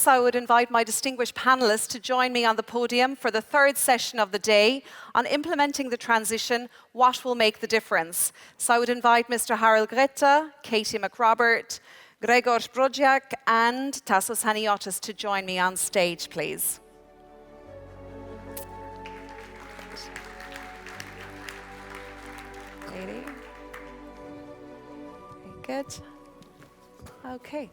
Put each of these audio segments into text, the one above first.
this, I would invite my distinguished panelists to join me on the podium for the third session of the day on implementing the transition, what will make the difference. So I would invite Mr. Harold Greta, Katie McRobert, Grzegorz Brodziak and Tassos Haniotis to join me on stage, please. Katie. Very good. Okay.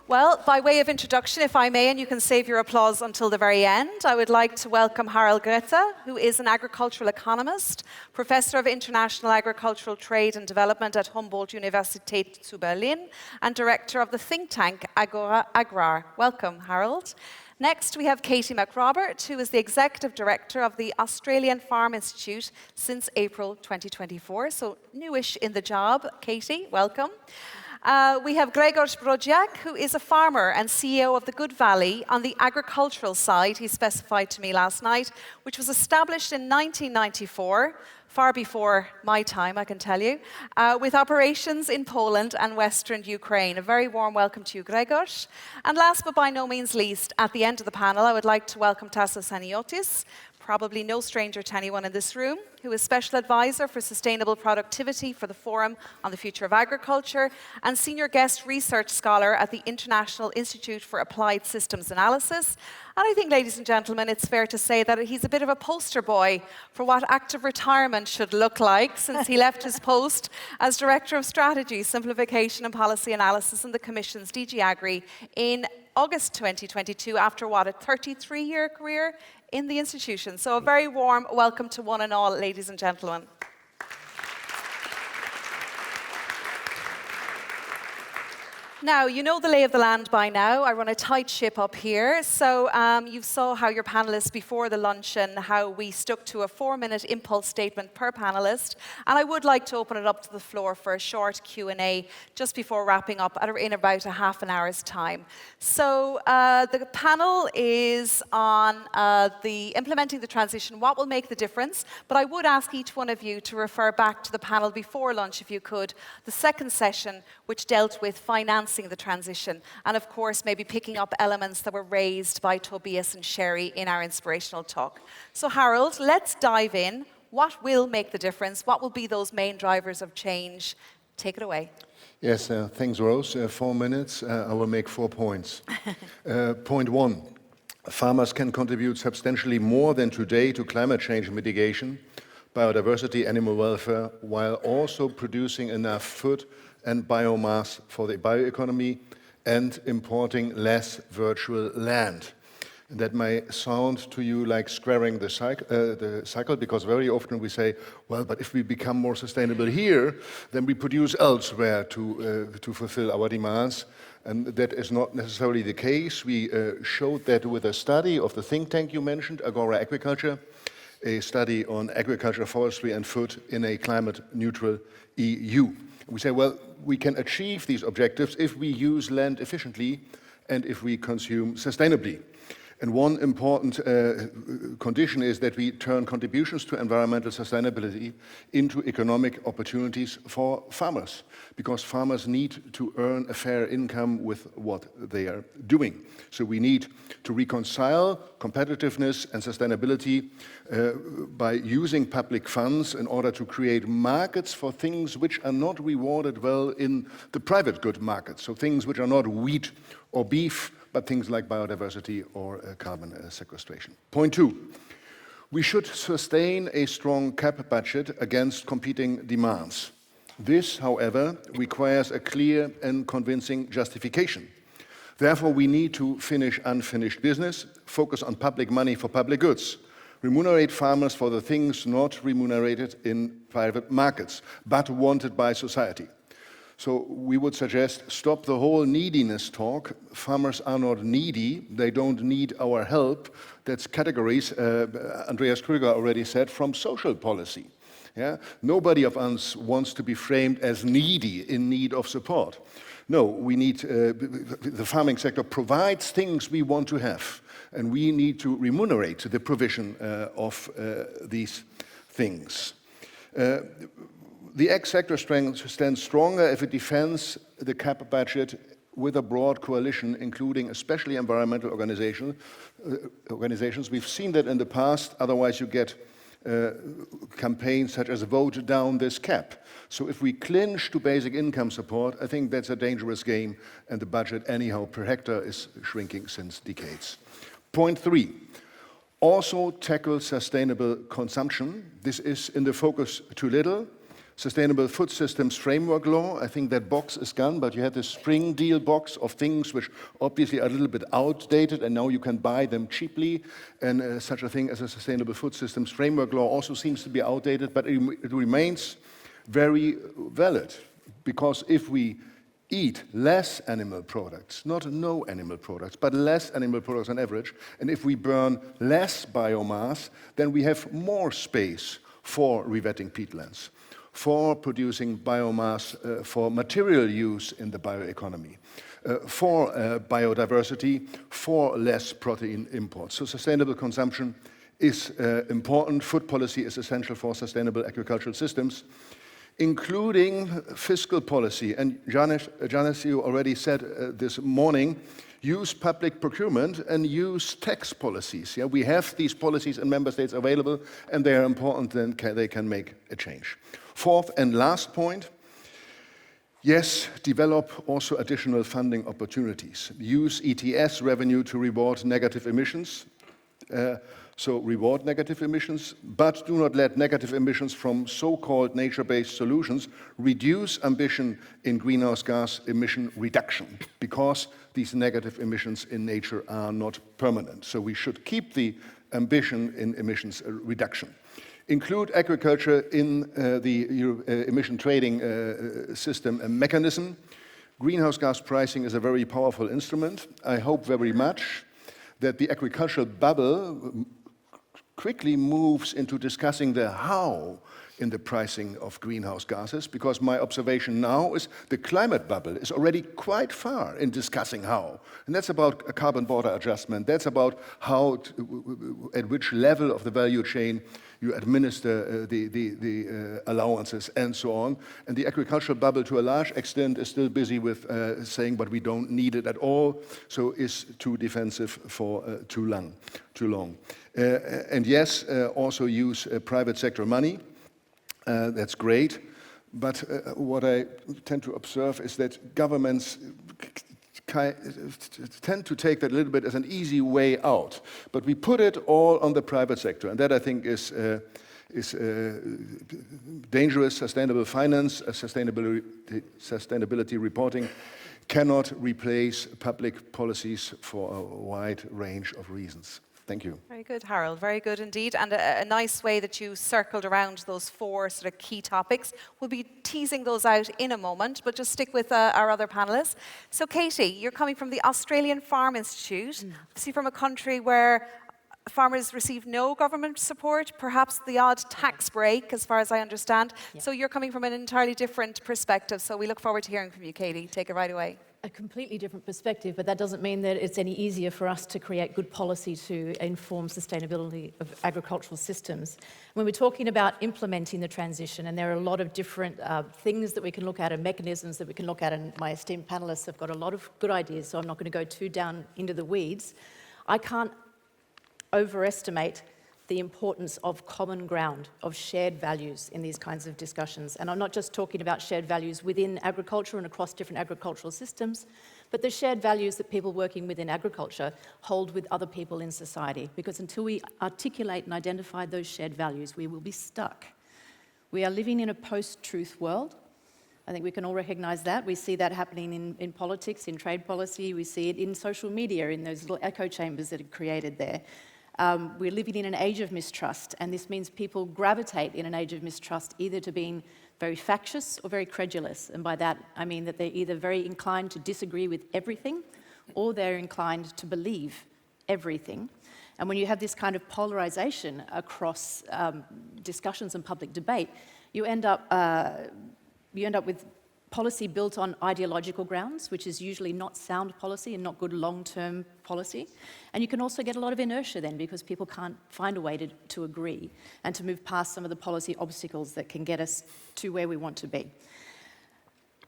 Well, by way of introduction, if I may, and you can save your applause until the very end, I would like to welcome Harold Greta, who is an agricultural economist, professor of international agricultural trade and development at Humboldt-Universität zu Berlin, and director of the think tank Agora Agrar. Welcome, Harold. Next, we have Katie McRobert, who is the executive director of the Australian Farm Institute since April 2024, so newish in the job. Katie, welcome. We have Grzegorz Brodziak, who is a farmer and CEO of the Good Valley on the agricultural side, he specified to me last night, which was established in 1994, far before my time, I can tell you, with operations in Poland and Western Ukraine. A very warm welcome to you, Grzegorz. And last but by no means least, at the end of the panel, I would like to welcome Tassos Haniotis, probably no stranger to anyone in this room, who is Special Advisor for Sustainable Productivity for the Forum on the Future of Agriculture and Senior Guest Research Scholar at the International Institute for Applied Systems Analysis. And I think, ladies and gentlemen, it's fair to say that he's a bit of a poster boy for what active retirement should look like since he left his post as Director of Strategy, Simplification and Policy Analysis in the Commission's DG Agri in August 2022 after, what, a 33-year career in the institution. So a very warm welcome to one and all, ladies and gentlemen. Now, you know the lay of the land by now. I run a tight ship up here. So you saw how your panelists before the luncheon, how we stuck to a 4-minute impulse statement per panelist. And I would like to open it up to the floor for a short Q&A just before wrapping up in about a half an hour's time. So the panel is on the implementing the transition, what will make the difference. But I would ask each one of you to refer back to the panel before lunch, if you could, the second session, which dealt with financing the transition, and of course maybe picking up elements that were raised by Tobias and Sherry in our inspirational talk. So Harold, let's dive in. What will make the difference? What will be those main drivers of change? Take it away. Yes, thanks Rose. 4 minutes, I will make 4 points. Point 1, farmers can contribute substantially more than today to climate change mitigation, biodiversity, animal welfare, while also producing enough food and biomass for the bioeconomy and importing less virtual land. And that may sound to you like squaring the cycle, because very often we say, well, but if we become more sustainable here, then we produce elsewhere to fulfill our demands. And that is not necessarily the case. We showed that with a study of the think tank you mentioned, Agora Agriculture, a study on agriculture, forestry and food in a climate-neutral EU. We say, well, we can achieve these objectives if we use land efficiently and if we consume sustainably. And one important condition is that we turn contributions to environmental sustainability into economic opportunities for farmers, because farmers need to earn a fair income with what they are doing. So we need to reconcile competitiveness and sustainability by using public funds in order to create markets for things which are not rewarded well in the private good market. So things which are not wheat or beef, but things like biodiversity or carbon sequestration. Point 2, we should sustain a strong CAP budget against competing demands. This, however, requires a clear and convincing justification. Therefore, we need to finish unfinished business, focus on public money for public goods, remunerate farmers for the things not remunerated in private markets, but wanted by society. So we would suggest stop the whole neediness talk. Farmers are not needy. They don't need our help. That's categories, Andreas Krüger already said, from social policy. Yeah? Nobody of us wants to be framed as needy, in need of support. No, we need, the farming sector provides things we want to have, and we need to remunerate the provision of these things. The ag sector stands stronger if it defends the CAP budget with a broad coalition, including especially environmental organizations. We've seen that in the past, otherwise you get campaigns such as vote down this cap. So if we clinch to basic income support, I think that's a dangerous game, and the budget anyhow per hectare is shrinking since decades. Point 3, also tackle sustainable consumption. This is in the focus too little. Sustainable Food Systems Framework Law, I think that box is gone, but you had this spring deal box of things which obviously are a little bit outdated, and now you can buy them cheaply, and such a thing as a Sustainable Food Systems Framework Law also seems to be outdated, but it remains very valid, because if we eat less animal products, not no animal products, but less animal products on average, and if we burn less biomass, then we have more space for revetting peatlands, for producing biomass for material use in the bioeconomy, for biodiversity, for less protein imports. So sustainable consumption is important. Food policy is essential for sustainable agricultural systems, including fiscal policy. And Janis, you already said this morning, use public procurement and use tax policies. Yeah, we have these policies in member states available, and they are important, then they can make a change. Fourth and last point, yes, develop also additional funding opportunities. Use ETS revenue to reward negative emissions. So reward negative emissions, but do not let negative emissions from so-called nature-based solutions reduce ambition in greenhouse gas emission reduction, because these negative emissions in nature are not permanent. So we should keep the ambition in emissions reduction. Include agriculture in the emission trading system and mechanism. Greenhouse gas pricing is a very powerful instrument. I hope very much that the agricultural bubble quickly moves into discussing the how in the pricing of greenhouse gases, because my observation now is the climate bubble is already quite far in discussing how. And that's about a carbon border adjustment. That's about how, at which level of the value chain you administer the allowances and so on. And the agricultural bubble, to a large extent, is still busy with saying, but we don't need it at all, so is too defensive for too long. And yes, also use private sector money. That's great, but what I tend to observe is that governments tend to take that a little bit as an easy way out. But we put it all on the private sector, and that I think is dangerous. Sustainable finance, sustainability reporting cannot replace public policies for a wide range of reasons. Thank you. Very good, Harold. Very good indeed. And a nice way that you circled around those 4 sort of key topics. We'll be teasing those out in a moment, but just stick with our other panelists. So, Katie, you're coming from the Australian Farm Institute, obviously from a country where farmers receive no government support, perhaps the odd tax break, as far as I understand. Yeah. So you're coming from an entirely different perspective. So we look forward to hearing from you, Katie. Take it right away. A completely different perspective, but that doesn't mean that it's any easier for us to create good policy to inform sustainability of agricultural systems. When we're talking about implementing the transition, and there are a lot of different things that we can look at and mechanisms that we can look at, and my esteemed panelists have got a lot of good ideas, so I'm not going to go too down into the weeds. I can't overestimate the importance of common ground, of shared values in these kinds of discussions. And I'm not just talking about shared values within agriculture and across different agricultural systems, but the shared values that people working within agriculture hold with other people in society. Because until we articulate and identify those shared values, we will be stuck. We are living in a post-truth world. I think we can all recognize that. We see that happening in politics, in trade policy. We see it in social media, in those little echo chambers that are created there. We're living in an age of mistrust, and this means people gravitate in an age of mistrust either to being very factious or very credulous. And by that, I mean that they're either very inclined to disagree with everything or they're inclined to believe everything. And when you have this kind of polarization across discussions and public debate, you end up with policy built on ideological grounds, which is usually not sound policy and not good long-term policy. And you can also get a lot of inertia then, because people can't find a way to agree and to move past some of the policy obstacles that can get us to where we want to be.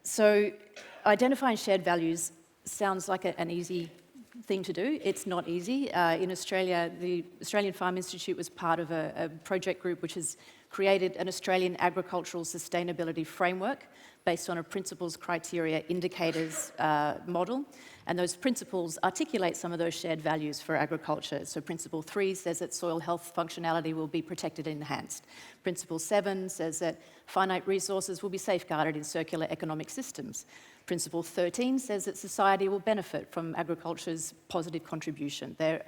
So identifying shared values sounds like an easy thing to do. It's not easy. In Australia, the Australian Farm Institute was part of a project group which has created an Australian agricultural sustainability framework based on a principles, criteria, indicators model. And those principles articulate some of those shared values for agriculture. So Principle 3 says that soil health functionality will be protected and enhanced. Principle 7 says that finite resources will be safeguarded in circular economic systems. Principle 13 says that society will benefit from agriculture's positive contribution. They're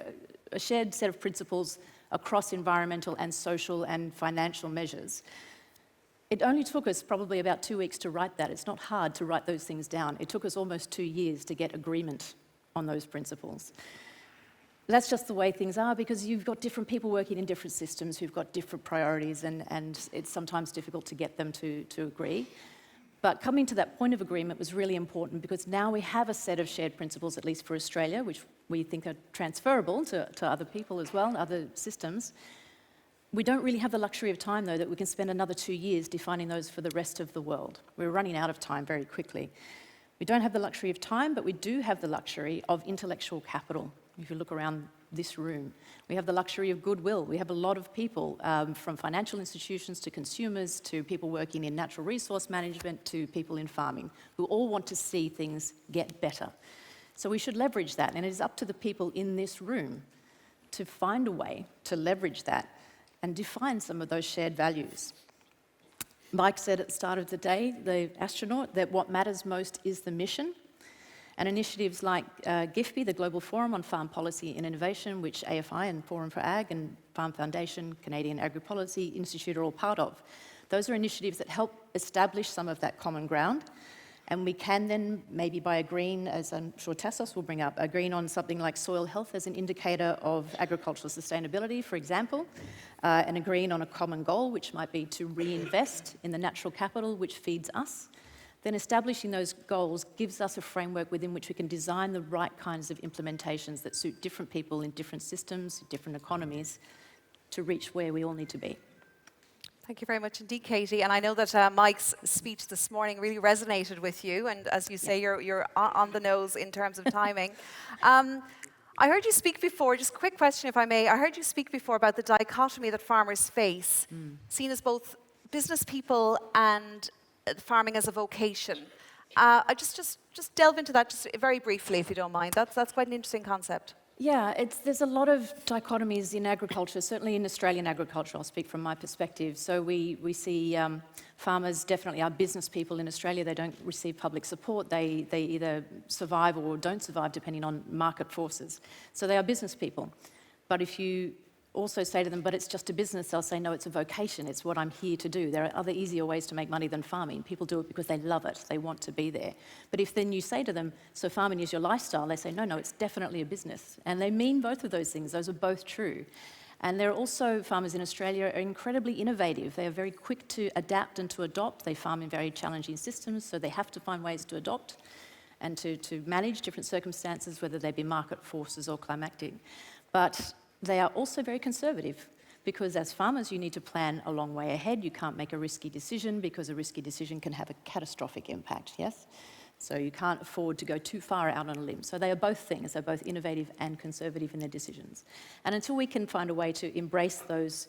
a shared set of principles across environmental and social and financial measures. It only took us probably about 2 weeks to write that. It's not hard to write those things down. It took us almost 2 years to get agreement on those principles. That's just the way things are, because you've got different people working in different systems who've got different priorities, and it's sometimes difficult to get them to agree. But coming to that point of agreement was really important, because now we have a set of shared principles, at least for Australia, which we think are transferable to other people as well, other systems. We don't really have the luxury of time, though, that we can spend another 2 years defining those for the rest of the world. We're running out of time very quickly. We don't have the luxury of time, but we do have the luxury of intellectual capital. If you look around this room, we have the luxury of goodwill. We have a lot of people, from financial institutions to consumers to people working in natural resource management to people in farming, who all want to see things get better. So we should leverage that, and it is up to the people in this room to find a way to leverage that and define some of those shared values. Mike said at the start of the day, the astronaut, that what matters most is the mission. And initiatives like GIFPI, the Global Forum on Farm Policy and Innovation, which AFI and Forum for Ag and Farm Foundation, Canadian Agri-Policy Institute are all part of. Those are initiatives that help establish some of that common ground. And we can then, maybe by agreeing, as I'm sure Tassos will bring up, agreeing on something like soil health as an indicator of agricultural sustainability, for example, and agreeing on a common goal, which might be to reinvest in the natural capital which feeds us. Then establishing those goals gives us a framework within which we can design the right kinds of implementations that suit different people in different systems, different economies, to reach where we all need to be. Thank you very much indeed, Katie. And I know that Mike's speech this morning really resonated with you. And as you say, you're on the nose in terms of timing. I heard you speak before, just a quick question if I may. I heard you speak before about the dichotomy that farmers face, seen as both business people and farming as a vocation. I just delve into that just very briefly, if you don't mind. That's quite an interesting concept. Yeah, there's a lot of dichotomies in agriculture, certainly in Australian agriculture. I'll speak from my perspective. So we see farmers definitely are business people in Australia. They don't receive public support. They either survive or don't survive depending on market forces. So they are business people. But if you also say to them, but it's just a business, they'll say, no, it's a vocation. It's what I'm here to do. There are other easier ways to make money than farming. People do it because they love it. They want to be there. But if then you say to them, so farming is your lifestyle, they say, no, it's definitely a business. And they mean both of those things. Those are both true. And there are also farmers in Australia are incredibly innovative. They are very quick to adapt and to adopt. They farm in very challenging systems, so they have to find ways to adopt and to manage different circumstances, whether they be market forces or climatic. But they are also very conservative, because as farmers you need to plan a long way ahead. You can't make a risky decision, because a risky decision can have a catastrophic impact, yes? So you can't afford to go too far out on a limb. So they are both things. They're both innovative and conservative in their decisions. And until we can find a way to embrace those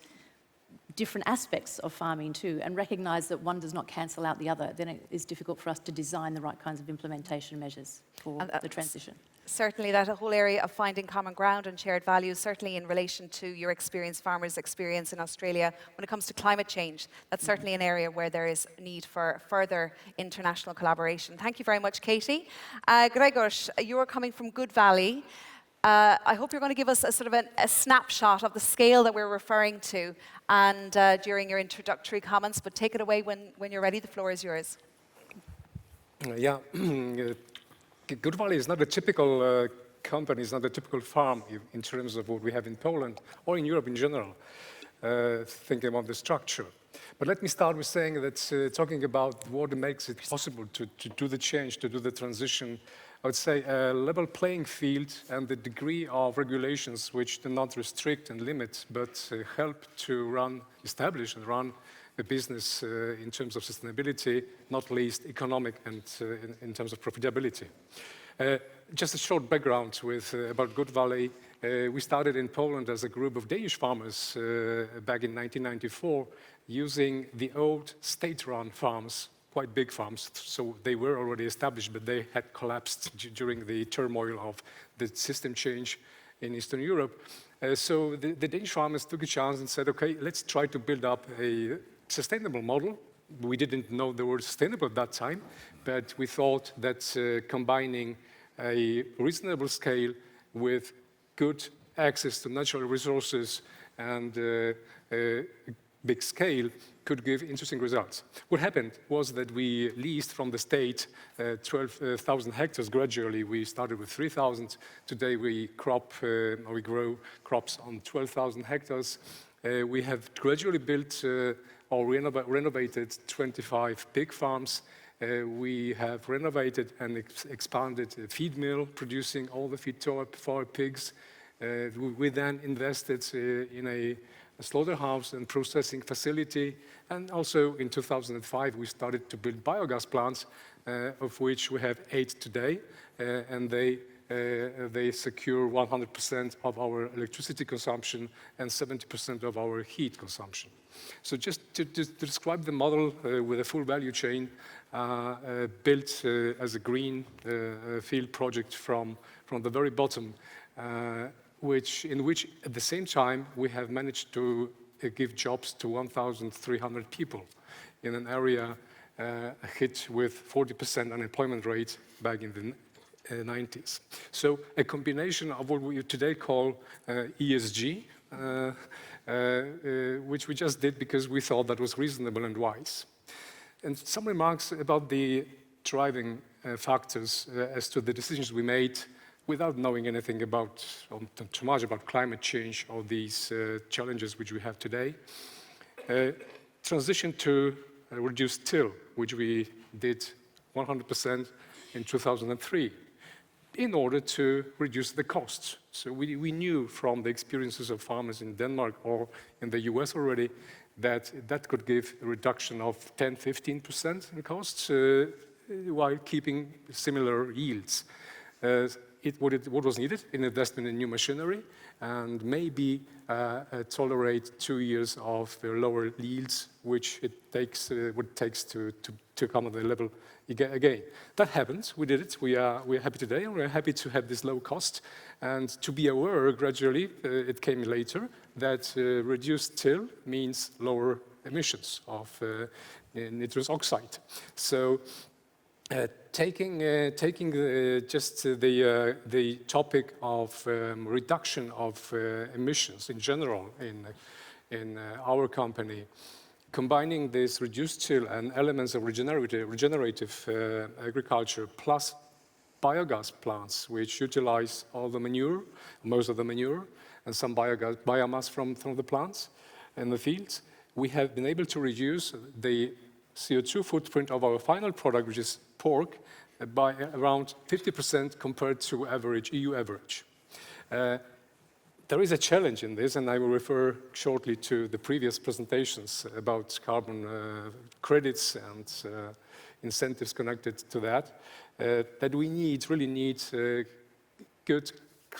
different aspects of farming too, and recognise that one does not cancel out the other, then it is difficult for us to design the right kinds of implementation measures for the transition. Certainly that whole area of finding common ground and shared values, certainly in relation to your experience, farmers' experience in Australia, when it comes to climate change, that's certainly an area where there is need for further international collaboration. Thank you very much, Katie. Grzegorz, you're coming from Good Valley. I hope you're going to give us a sort of a snapshot of the scale that we're referring to and during your introductory comments, but take it away when you're ready. The floor is yours. Yeah. Good Valley is not a typical company, it's not a typical farm in terms of what we have in Poland or in Europe in general, thinking about the structure. But let me start with saying that talking about what makes it possible to do the change, to do the transition, I would say a level playing field and the degree of regulations which do not restrict and limit, but help to establish and run a business in terms of sustainability, not least economic and in terms of profitability. Just a short background about Good Valley. We started in Poland as a group of Danish farmers back in 1994, using the old state-run farms, quite big farms, so they were already established, but they had collapsed during the turmoil of the system change in Eastern Europe. So the Danish farmers took a chance and said, okay, let's try to build up a sustainable model. We didn't know the word sustainable at that time, but we thought that combining a reasonable scale with good access to natural resources and big scale could give interesting results. What happened was that we leased from the state 12,000 hectares gradually. We started with 3,000. Today we grow crops on 12,000 hectares. We have gradually built or renovated 25 pig farms. We have renovated and expanded a feed mill, producing all the feed for our pigs. We then invested in a slaughterhouse and processing facility, and also in 2005 we started to build biogas plants, of which we have 8 today, and they secure 100% of our electricity consumption and 70% of our heat consumption. So just to describe the model with a full value chain, built as a green field project from the very bottom, in which at the same time we have managed to give jobs to 1,300 people in an area hit with 40% unemployment rate back in the 90s. So a combination of what we today call ESG, which we just did because we thought that was reasonable and wise. And some remarks about the driving factors as to the decisions we made without knowing anything about, too much about climate change or these challenges which we have today. Transition to reduced till, which we did 100% in 2003, in order to reduce the costs. So we knew from the experiences of farmers in Denmark or in the US already that that could give a reduction of 10–15% in costs while keeping similar yields. What was needed in investment in new machinery and maybe tolerate 2 years of lower yields, which it takes to come at the level again. That happened. We did it. We are happy today, and we're happy to have this low cost and to be aware gradually. It came later that reduced till means lower emissions of nitrous oxide. So. Taking just the topic of reduction of emissions in general in our company, combining this reduced till and elements of regenerative agriculture plus biogas plants, which utilize all the manure, most of the manure, and some biomass from the plants in the fields, we have been able to reduce the CO2 footprint of our final product, which is pork, by around 50% compared to EU average. There is a challenge in this, and I will refer shortly to the previous presentations about carbon credits and incentives connected to that, that we really need good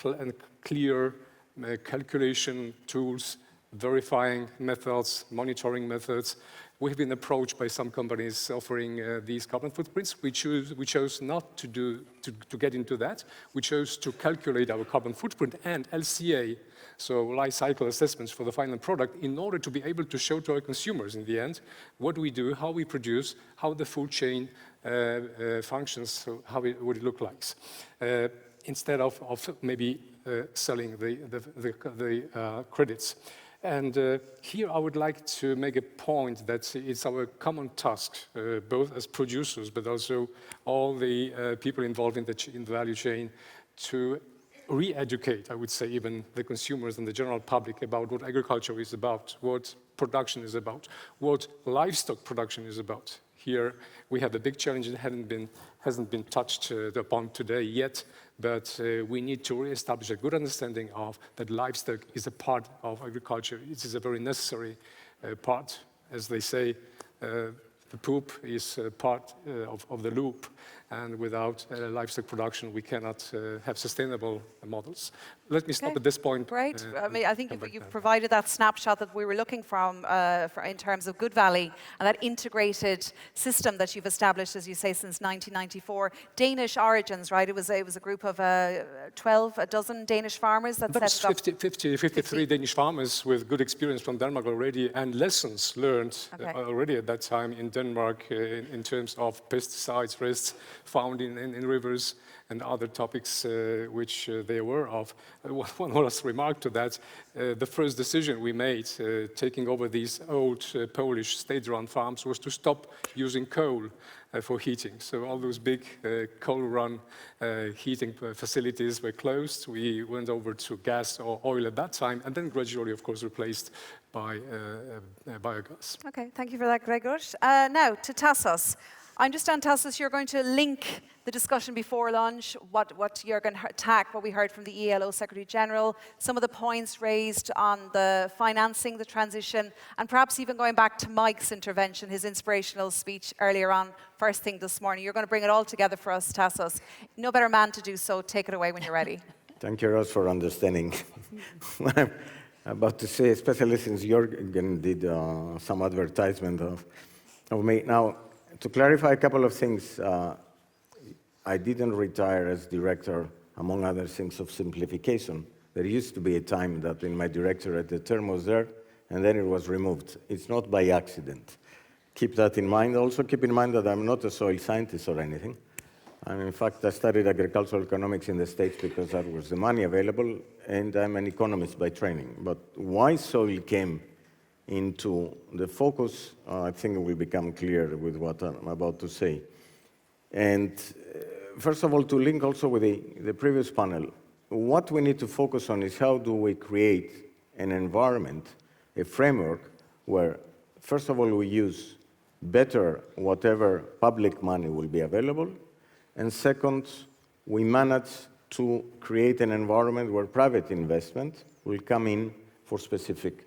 and clear calculation tools, verifying methods, monitoring methods. We have been approached by some companies offering these carbon footprints. We chose not to get into that. We chose to calculate our carbon footprint and LCA, so life cycle assessments for the final product, in order to be able to show to our consumers in the end what we do, how we produce, how the food chain functions, so what it looks like, instead of maybe selling the credits. And here I would like to make a point that it's our common task, both as producers, but also all the people involved in the value chain, to re-educate, I would say, even the consumers and the general public about what agriculture is about, what production is about, what livestock production is about. Here we have a big challenge that hasn't been touched upon today yet, but we need to re-establish a good understanding of that livestock is a part of agriculture. It is a very necessary part. As they say, the poop is part of the loop. and without livestock production, we cannot have sustainable models. Let me stop at this point. Great. I mean, I think come back you've then. provided that snapshot that we were looking from in terms of Good Valley and that integrated system that you've established, as you say, since 1994. Danish origins, right? It was a group of 12, a dozen Danish farmers that That was set it up. 53 Danish farmers with good experience from Denmark already and lessons learned Okay. already at that time in Denmark in terms of pesticides risks found in rivers and other topics which they are aware of. One last remark to that, the first decision we made taking over these old Polish state-run farms was to stop using coal for heating. So all those big coal-run heating facilities were closed. We went over to gas or oil at that time, and then gradually, of course, replaced by biogas. Okay, thank you for that, Gregor. Now, to Tassos. I understand, Tassos, you're going to link the discussion before lunch, what you're going to attack, what we heard from the ELO Secretary General, some of the points raised on the financing, the transition, and perhaps even going back to Mike's intervention, his inspirational speech earlier on, first thing this morning. You're going to bring it all together for us, Tassos. No better man to do so. Take it away when you're ready. Thank you, Rose, for understanding what I'm about to say, especially since Jürgen did some advertisement of me. Now, to clarify a couple of things, I didn't retire as director, among other things, of simplification. There used to be a time that in my directorate the term was there, and then it was removed. It's not by accident. Keep that in mind. Also keep in mind that I'm not a soil scientist or anything. And in fact, I studied agricultural economics in the States because that was the money available, and I'm an economist by training. But why soil came into the focus, I think it will become clear with what I'm about to say. And first of all, to link also with the previous panel, what we need to focus on is how do we create an environment, a framework, where, first of all, we use better whatever public money will be available, and second, we manage to create an environment where private investment will come in for specific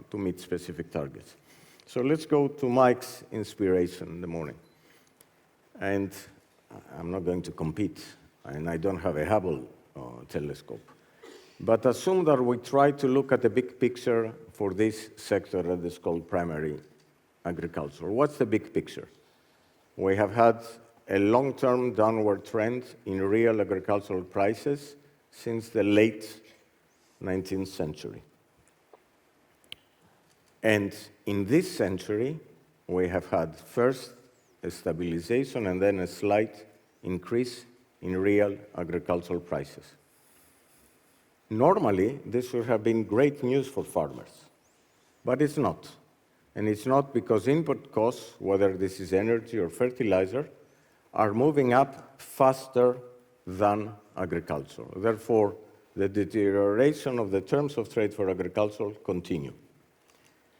to meet specific targets. So let's go to Mike's inspiration in the morning. And I'm not going to compete, and I don't have a Hubble telescope. But assume that we try to look at the big picture for this sector that is called primary agriculture. What's the big picture? We have had a long-term downward trend in real agricultural prices since the late 19th century. And in this century, we have had first a stabilization and then a slight increase in real agricultural prices. Normally, this would have been great news for farmers, but it's not. And it's not because input costs, whether this is energy or fertilizer, are moving up faster than agriculture. Therefore, the deterioration of the terms of trade for agriculture continue.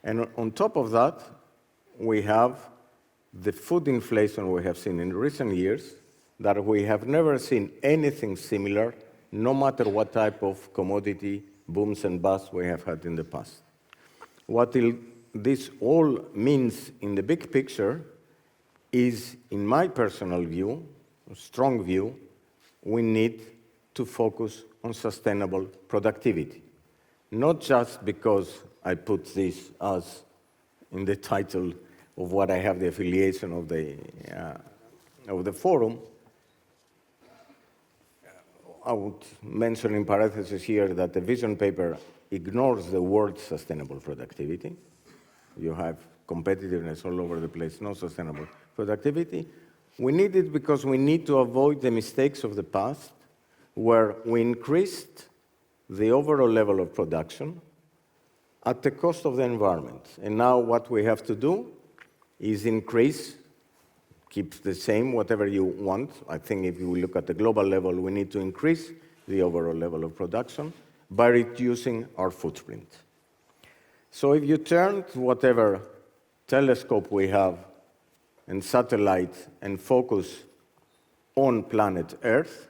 And on top of that, we have the food inflation we have seen in recent years that we have never seen anything similar, no matter what type of commodity booms and busts we have had in the past. What this all means in the big picture is, in my personal view, a strong view, we need to focus on sustainable productivity. Not just because I put this as in the title of what I have the affiliation of the forum. I would mention in parentheses here that the vision paper ignores the word sustainable productivity. You have competitiveness all over the place, no sustainable productivity. We need it because we need to avoid the mistakes of the past, where we increased the overall level of production at the cost of the environment. And now what we have to do is increase, keep the same, whatever you want. I think if you look at the global level, we need to increase the overall level of production by reducing our footprint. So if you turn to whatever telescope we have and satellite and focus on planet Earth,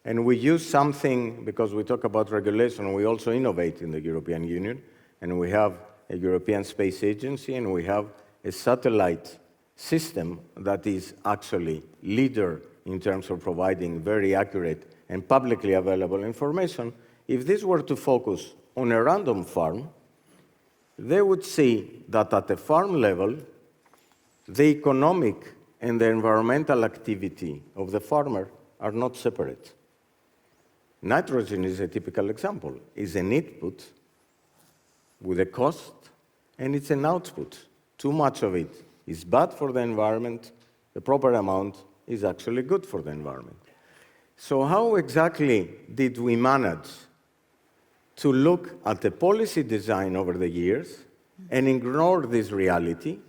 and we use something, because we talk about regulation, we also innovate in the European Union, and we have a European Space Agency, and we have a satellite system that is actually leader in terms of providing very accurate and publicly available information, if this were to focus on a random farm, they would see that at the farm level, the economic and the environmental activity of the farmer are not separate. Nitrogen is a typical example. It's an input with a cost, and it's an output. Too much of it is bad for the environment. The proper amount is actually good for the environment. So how exactly did we manage to look at the policy design over the years and ignore this reality,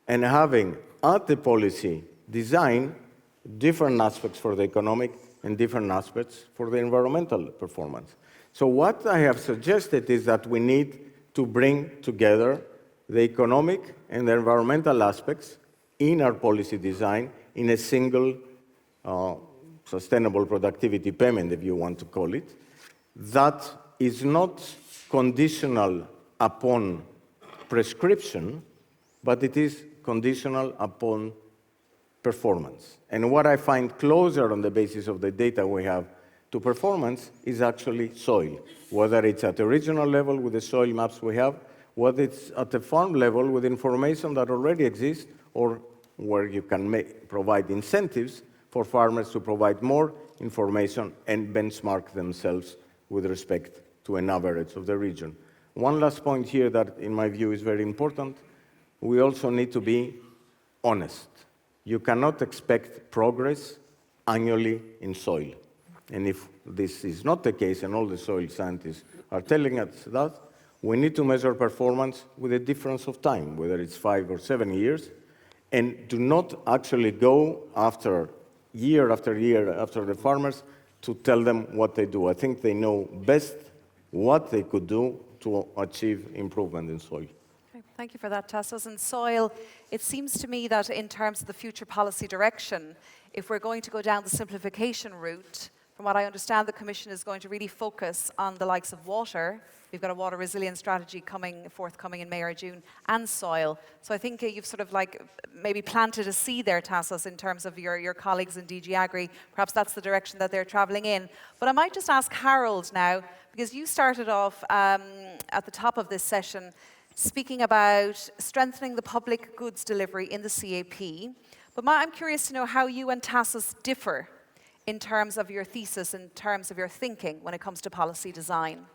and having at the policy design different aspects for the economic and different aspects for the environmental performance? So what I have suggested is that we need to bring together the economic and the environmental aspects in our policy design in a single sustainable productivity payment, if you want to call it, that is not conditional upon prescription, but it is conditional upon performance. And what I find closer on the basis of the data we have to performance is actually soil, whether it's at the regional level with the soil maps we have, whether it's at the farm level with information that already exists, or where you can provide incentives for farmers to provide more information and benchmark themselves with respect to an average of the region. One last point here that, in my view, is very important. We also need to be honest. You cannot expect progress annually in soil. And if this is not the case, and all the soil scientists are telling us that, we need to measure performance with a difference of time, whether it's 5 or 7 years, and do not actually go after year after year after the farmers to tell them what they do. I think they know best what they could do to achieve improvement in soil. Okay, thank you for that, Tassos. And soil, it seems to me that in terms of the future policy direction, if we're going to go down the simplification route, from what I understand, the Commission is going to really focus on the likes of water. We've got a water resilience strategy forthcoming in May or June, and soil. So I think you've sort of like maybe planted a seed there, Tassos, in terms of your colleagues in DG Agri. Perhaps that's the direction that they're travelling in. But I might just ask Harold now, because you started off at the top of this session speaking about strengthening the public goods delivery in the CAP. But I'm curious to know how you and Tassos differ in terms of your thesis, in terms of your thinking when it comes to policy design.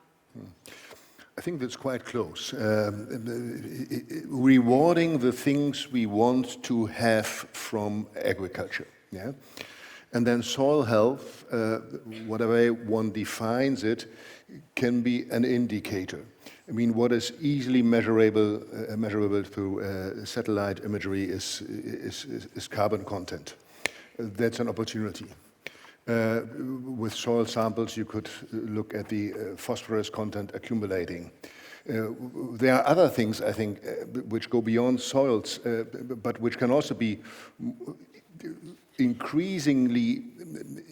I think that's quite close. Rewarding the things we want to have from agriculture. Yeah? And then soil health, whatever one defines it, can be an indicator. I mean, what is easily measurable through satellite imagery is carbon content. That's an opportunity. With soil samples, you could look at the phosphorus content accumulating. There are other things, I think, which go beyond soils, but which can also be increasingly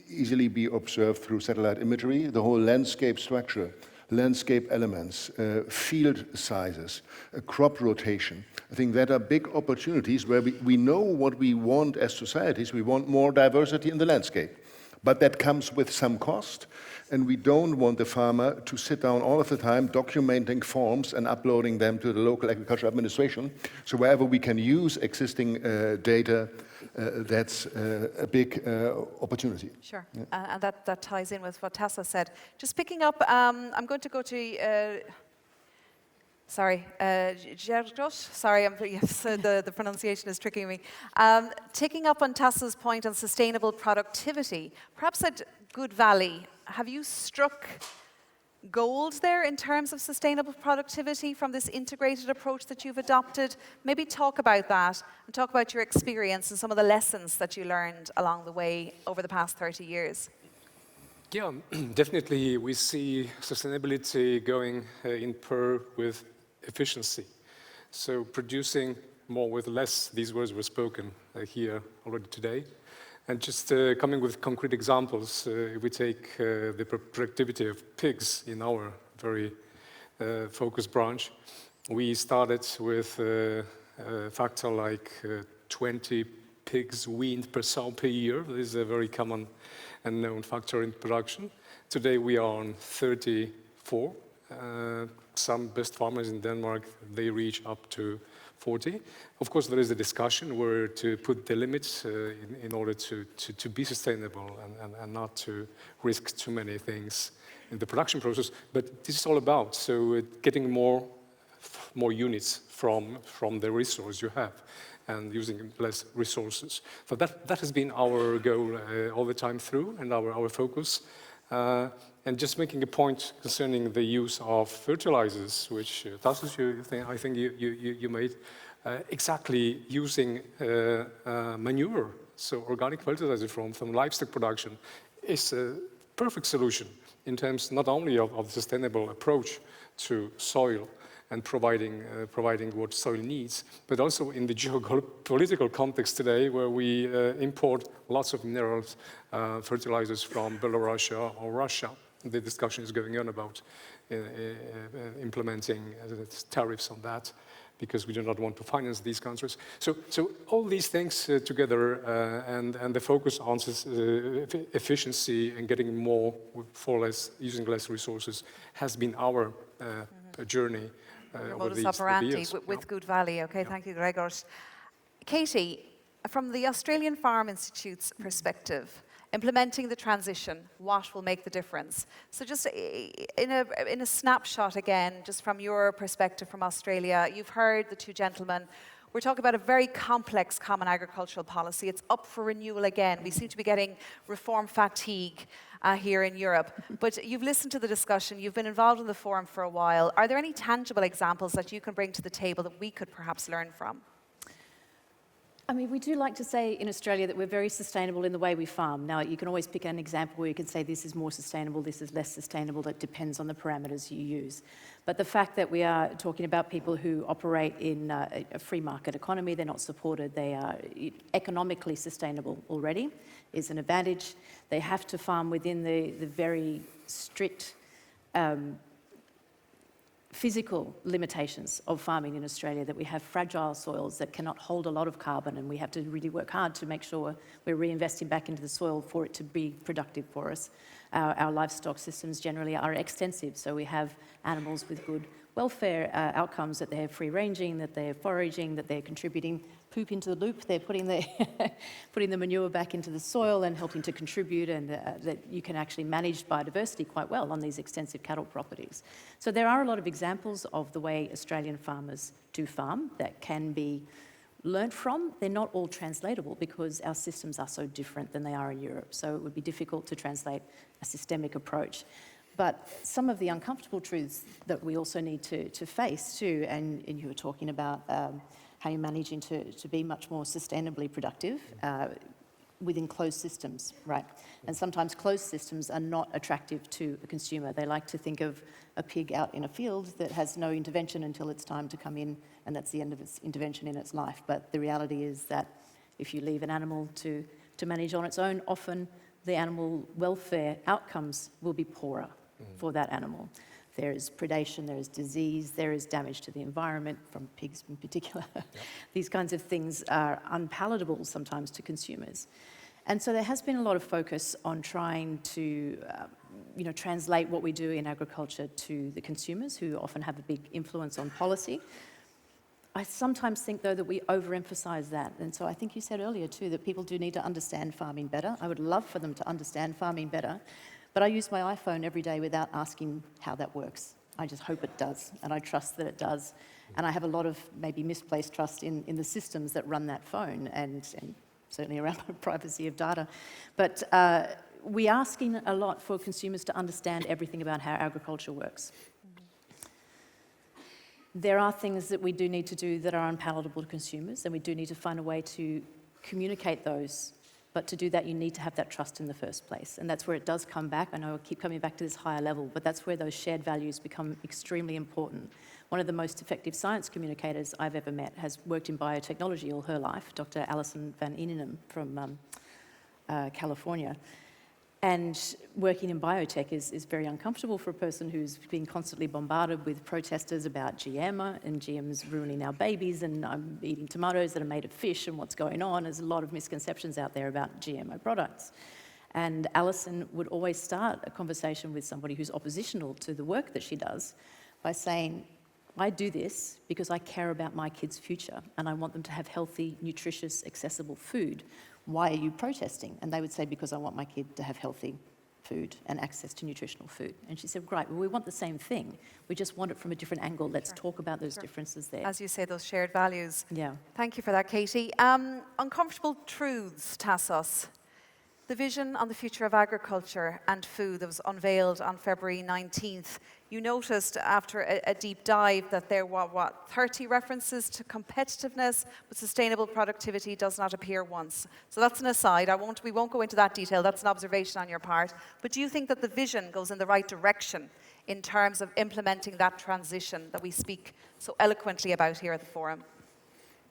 easily be observed through satellite imagery. The whole landscape structure, landscape elements, field sizes, crop rotation. I think that are big opportunities where we know what we want as societies. We want more diversity in the landscape. But that comes with some cost, and we don't want the farmer to sit down all of the time documenting forms and uploading them to the local agricultural administration. So wherever we can use existing data, that's a big opportunity. Sure, yeah. And that ties in with what Tassos said. Just picking up, I'm going to go to... Georgios. Sorry, yes, the pronunciation is tricking me. Taking up on Tassos' point on sustainable productivity, perhaps at Good Valley, have you struck gold there in terms of sustainable productivity from this integrated approach that you've adopted? Maybe talk about that and talk about your experience and some of the lessons that you learned along the way over the past 30 years. Yeah, definitely we see sustainability going in pair with efficiency. So producing more with less, these words were spoken here already today. And just coming with concrete examples, if we take the productivity of pigs in our very focused branch, we started with a factor like 20 pigs weaned per sow per year. This is a very common and known factor in production. Today we are on 34. Some best farmers in Denmark, they reach up to 40. Of course, there is a discussion where to put the limits in order to be sustainable and not to risk too many things in the production process. But this is all about getting more units from the resource you have and using less resources. So that has been our goal all the time through, and our focus. And just making a point concerning the use of fertilizers, which Tassos, I think you made, exactly using manure, so organic fertilizer from livestock production, is a perfect solution in terms not only of the sustainable approach to soil and providing what soil needs, but also in the geopolitical context today, where we import lots of minerals, fertilizers from Belarus or Russia. The discussion is going on about implementing tariffs on that, because we do not want to finance these countries. So all these things together, and the focus on efficiency and getting more for less, using less resources, has been our journey. Your modus operandi with Good Valley. Okay, thank you, Gregors. Katie, from the Australian Farm Institute's perspective, implementing the transition, what will make the difference? So just in a snapshot again, just from your perspective from Australia, you've heard the two gentlemen. We're talking about a very complex common agricultural policy. It's up for renewal again. We seem to be getting reform fatigue here in Europe. But you've listened to the discussion. You've been involved in the forum for a while. Are there any tangible examples that you can bring to the table that we could perhaps learn from? I mean, we do like to say in Australia that we're very sustainable in the way we farm. Now, you can always pick an example where you can say this is more sustainable, this is less sustainable. That depends on the parameters you use. But the fact that we are talking about people who operate in a free market economy, they're not supported, they are economically sustainable already, is an advantage. They have to farm within the very strict physical limitations of farming in Australia, that we have fragile soils that cannot hold a lot of carbon, and we have to really work hard to make sure we're reinvesting back into the soil for it to be productive for us. Our livestock systems generally are extensive, so we have animals with good welfare outcomes, that they're free-ranging, that they're foraging, that they're contributing poop into the loop, they're putting the manure back into the soil and helping to contribute, and that you can actually manage biodiversity quite well on these extensive cattle properties. So there are a lot of examples of the way Australian farmers do farm that can be learnt from. They're not all translatable because our systems are so different than they are in Europe, so it would be difficult to translate a systemic approach. But some of the uncomfortable truths that we also need to face too, and you were talking about how you're managing to be much more sustainably productive within closed systems, right? And sometimes closed systems are not attractive to a consumer. They like to think of a pig out in a field that has no intervention until it's time to come in, and that's the end of its intervention in its life. But the reality is that if you leave an animal to manage on its own, often the animal welfare outcomes will be poorer for that animal. There is predation, there is disease, there is damage to the environment, from pigs in particular. Yep. These kinds of things are unpalatable sometimes to consumers. And so there has been a lot of focus on trying to translate what we do in agriculture to the consumers, who often have a big influence on policy. I sometimes think, though, that we overemphasize that. And so I think you said earlier, too, that people do need to understand farming better. I would love for them to understand farming better. But I use my iPhone every day without asking how that works. I just hope it does, and I trust that it does. And I have a lot of maybe misplaced trust in the systems that run that phone, and certainly around the privacy of data. But we're asking a lot for consumers to understand everything about how agriculture works. There are things that we do need to do that are unpalatable to consumers, and we do need to find a way to communicate those. But to do that, you need to have that trust in the first place. And that's where it does come back. I know I keep coming back to this higher level, but that's where those shared values become extremely important. One of the most effective science communicators I've ever met has worked in biotechnology all her life, Dr. Alison van Eenenum from California. And working in biotech is very uncomfortable for a person who's been constantly bombarded with protesters about GM and GM's ruining our babies and I'm eating tomatoes that are made of fish and what's going on. There's a lot of misconceptions out there about GMO products. And Alison would always start a conversation with somebody who's oppositional to the work that she does by saying, I do this because I care about my kids' future and I want them to have healthy, nutritious, accessible food. Why are you protesting? And they would say, because I want my kid to have healthy food and access to nutritional food. And she said, great, well, we want the same thing. We just want it from a different angle. Let's talk about those differences there. As you say, those shared values. Yeah. Thank you for that, Katie. Uncomfortable truths, Tassos. The vision on the future of agriculture and food that was unveiled on February 19th. You noticed after a deep dive that there were, 30 references to competitiveness, but sustainable productivity does not appear once. So that's an aside. We won't go into that detail. That's an observation on your part. But do you think that the vision goes in the right direction in terms of implementing that transition that we speak so eloquently about here at the forum?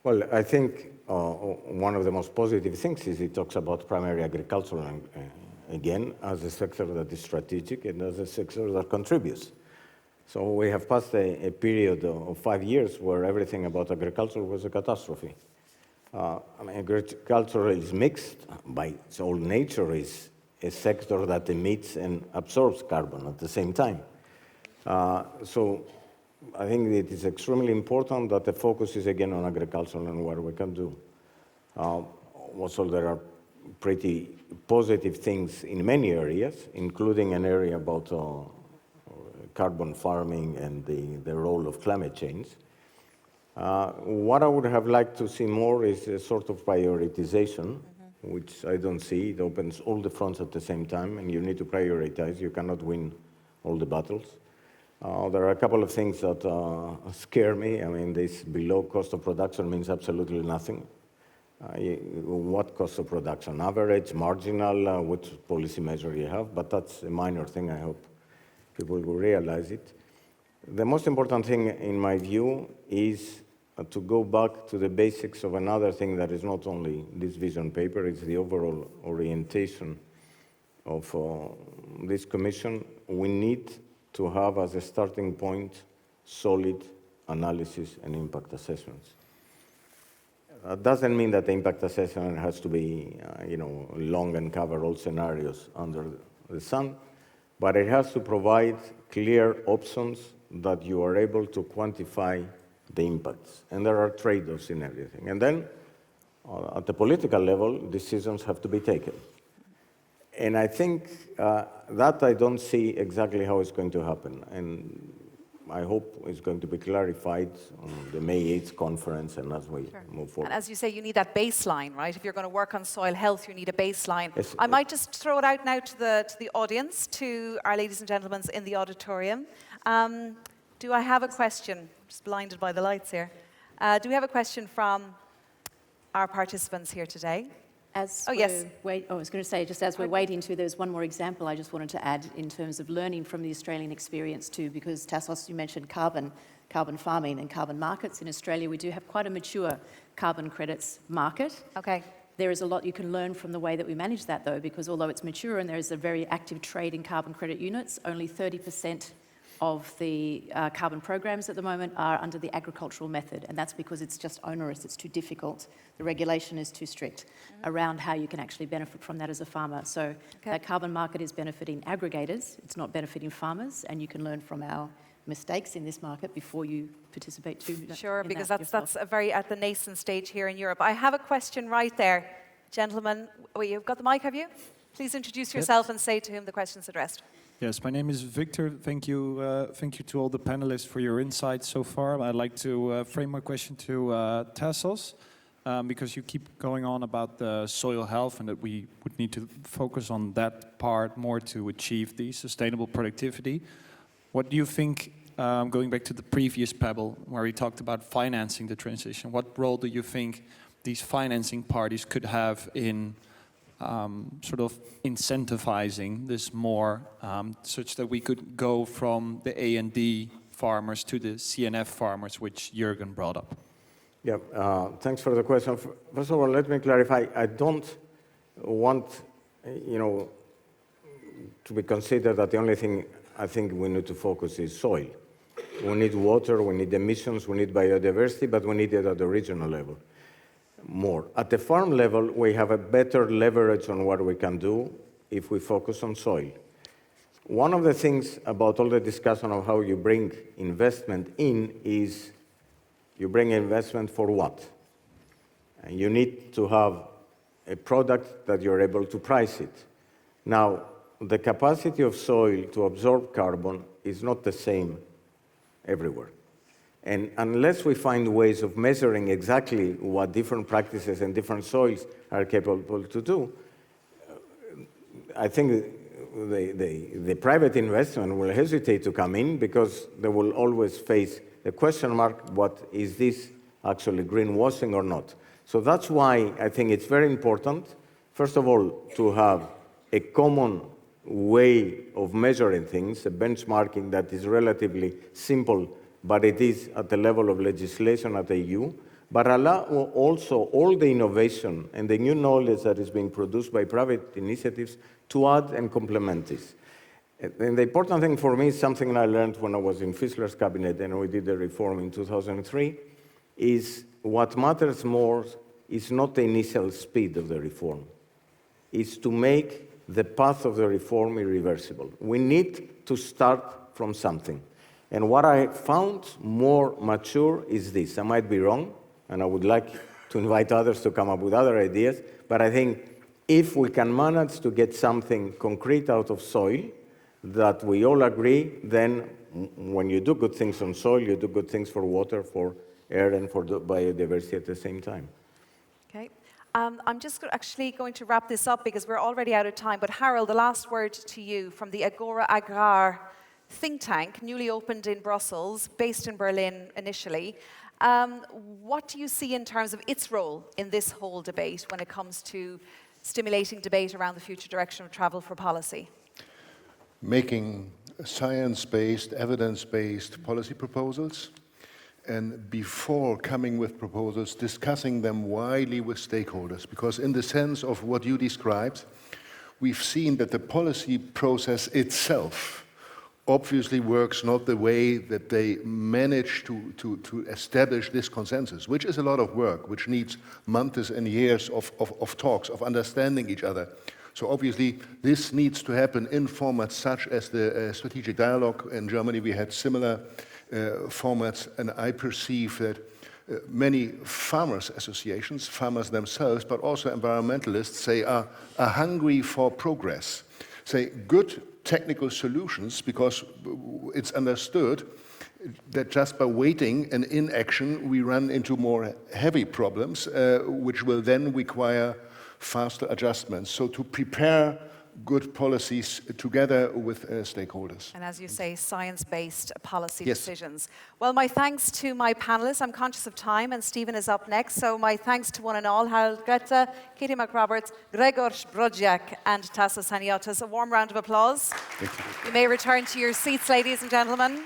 Well, I think one of the most positive things is it talks about primary agriculture, again, as a sector that is strategic and as a sector that contributes. So we have passed a period of 5 years where everything about agriculture was a catastrophe. Agriculture is mixed. By its own nature is a sector that emits and absorbs carbon at the same time. So I think it is extremely important that the focus is again on agriculture and what we can do. Also, there are pretty positive things in many areas, including an area about carbon farming and the role of climate change. What I would have liked to see more is a sort of prioritization, which I don't see. It opens all the fronts at the same time, and you need to prioritize. You cannot win all the battles. There are a couple of things that scare me. I mean, this below cost of production means absolutely nothing. What cost of production? Average, marginal, what policy measure you have, but that's a minor thing. I hope people will realize it. The most important thing, in my view, is to go back to the basics of another thing that is not only this vision paper, it's the overall orientation of this commission. We need to have as a starting point solid analysis and impact assessments. That doesn't mean that the impact assessment has to be long and cover all scenarios under the sun, but it has to provide clear options that you are able to quantify the impacts. And there are trade-offs in everything. And then at the political level, decisions have to be taken. And I think that I don't see exactly how it's going to happen. And I hope it's going to be clarified on the May 8th conference and as we move forward. And as you say, you need that baseline, right? If you're going to work on soil health, you need a baseline. Yes. I might just throw it out now to the audience, to our ladies and gentlemen in the auditorium. Do I have a question? I'm just blinded by the lights here. Do we have a question from our participants here today? Yes. I was going to say, just as we're waiting to, there's one more example I just wanted to add in terms of learning from the Australian experience too, because Tassos, you mentioned carbon farming and carbon markets. In Australia, we do have quite a mature carbon credits market. Okay. There is a lot you can learn from the way that we manage that though, because although it's mature and there is a very active trade in carbon credit units, only 30% of the carbon programs at the moment are under the agricultural method, and that's because it's just onerous, it's too difficult. The regulation is too strict around how you can actually benefit from that as a farmer. So that carbon market is benefiting aggregators, it's not benefiting farmers, and you can learn from our mistakes in this market before you participate too. Sure, because that's a very at the nascent stage here in Europe. I have a question right there. Gentlemen, you've got the mic, have you? Please introduce yourself and say to whom the question is addressed. Yes, my name is Victor. Thank you to all the panelists for your insights so far. I'd like to frame my question to Tassos, because you keep going on about the soil health and that we would need to focus on that part more to achieve the sustainable productivity. What do you think, going back to the previous Pebble, where we talked about financing the transition, what role do you think these financing parties could have in sort of incentivizing this more, such that we could go from the A&D farmers to the CNF farmers, which Jürgen brought up? Yeah, thanks for the question. First of all, let me clarify. I don't want, to be considered that the only thing I think we need to focus is soil. We need water, we need emissions, we need biodiversity, but we need it at the regional level more. At the farm level, we have a better leverage on what we can do if we focus on soil. One of the things about all the discussion of how you bring investment in is you bring investment for what? And you need to have a product that you're able to price it. Now, the capacity of soil to absorb carbon is not the same everywhere. And unless we find ways of measuring exactly what different practices and different soils are capable to do, I think the private investment will hesitate to come in because they will always face the question mark, what is this actually greenwashing or not? So that's why I think it's very important, first of all, to have a common way of measuring things, a benchmarking that is relatively simple, but it is at the level of legislation at the EU, but allow also all the innovation and the new knowledge that is being produced by private initiatives to add and complement this. And the important thing for me is something I learned when I was in Fischler's cabinet and we did the reform in 2003, is what matters more is not the initial speed of the reform. It's to make the path of the reform irreversible. We need to start from something. And what I found more mature is this. I might be wrong, and I would like to invite others to come up with other ideas, but I think if we can manage to get something concrete out of soil that we all agree, then when you do good things on soil, you do good things for water, for air, and for the biodiversity at the same time. Okay. I'm just actually going to wrap this up because we're already out of time. But Harold, the last word to you from the Agora Agrar think tank, newly opened in Brussels, based in Berlin initially. What do you see in terms of its role in this whole debate when it comes to stimulating debate around the future direction of travel for policy? Making science-based, evidence-based policy proposals, and before coming with proposals, discussing them widely with stakeholders. Because in the sense of what you described, we've seen that the policy process itself obviously works not the way that they manage to establish this consensus, which is a lot of work, which needs months and years of talks, of understanding each other. So obviously, this needs to happen in formats such as the strategic dialogue. In Germany, we had similar formats, and I perceive that many farmers' associations, farmers themselves, but also environmentalists, say are hungry for progress, say good technical solutions, because it's understood that just by waiting and inaction, we run into more heavy problems, which will then require faster adjustments. So to prepare good policies together with stakeholders. And as you say, science-based policy Yes. decisions. Well, my thanks to my panelists. I'm conscious of time, and Stephen is up next. So my thanks to one and all, Harold Goethe, Katie McRoberts, Grzegorz Brodziak, and Tassos Haniotis. A warm round of applause. You may return to your seats, ladies and gentlemen.